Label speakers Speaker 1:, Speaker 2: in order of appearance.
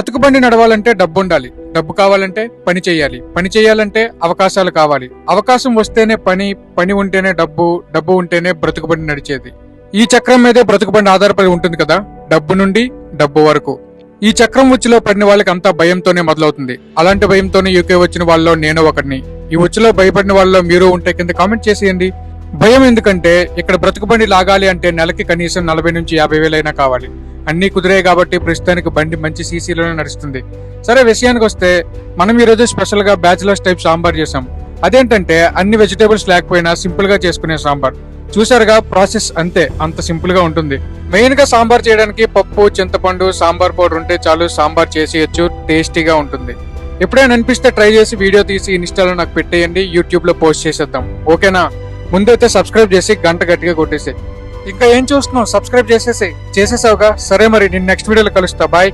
Speaker 1: బ్రతుకు బండి నడవాలంటే డబ్బు ఉండాలి, డబ్బు కావాలంటే పని చేయాలి, పని చేయాలంటే అవకాశాలు కావాలి, అవకాశం వస్తేనే పని, పని ఉంటేనే డబ్బు, డబ్బు ఉంటేనే బ్రతుకు బండి నడిచేది. ఈ చక్రం మీదే బ్రతుకు బండి ఆధారపడి ఉంటుంది కదా, డబ్బు నుండి డబ్బు వరకు. ఈ చక్రం ఉచ్చులో పడిన వాళ్ళకి అంతా భయంతోనే మొదలవుతుంది. అలాంటి భయంతోనే యూకే వచ్చిన వాళ్ళలో నేను ఒకడిని. ఈ ఉచ్చులో భయపడిన వాళ్ళలో మీరు ఉంటే కింద కామెంట్ చేసేయండి. భయం ఎందుకంటే ఇక్కడ బ్రతుకు బండి లాగాలి అంటే నెలకి కనీసం 40 నుంచి 50 వేలైనా కావాలి. అన్ని కుదిరాయి కాబట్టి ప్రస్తుతానికి బండి మంచి సీసీలోనే నడుస్తుంది. సరే, విషయానికి వస్తే మనం ఈ రోజు స్పెషల్ గా బ్యాచిలర్స్ టైప్ సాంబార్ చేసాం. అదేంటంటే అన్ని వెజిటేబుల్స్ లేకపోయినా సింపుల్ గా చేసుకునే సాంబార్. చూసారుగా, ప్రాసెస్ అంతే, అంత సింపుల్ గా ఉంటుంది. మెయిన్ గా సాంబార్ చేయడానికి పప్పు, చింతపండు, సాంబార్ పౌడర్ ఉంటే చాలు, సాంబార్ చేసేయచ్చు, టేస్టీగా ఉంటుంది. ఎప్పుడైనా అనిపిస్తే ట్రై చేసి వీడియో తీసి ఇన్స్టాలో నాకు పెట్టేయండి, యూట్యూబ్ లో పోస్ట్ చేసేద్దాం, ఓకేనా? ముందైతే సబ్స్క్రైబ్ చేసి గంట గట్టిగా కొట్టేసి. ఇంకా ఏం చూస్తున్నావు, సబ్స్క్రైబ్ చేసేసావుగా. సరే మరి, నేను నెక్స్ట్ వీడియోలో కలుస్తా. బాయ్.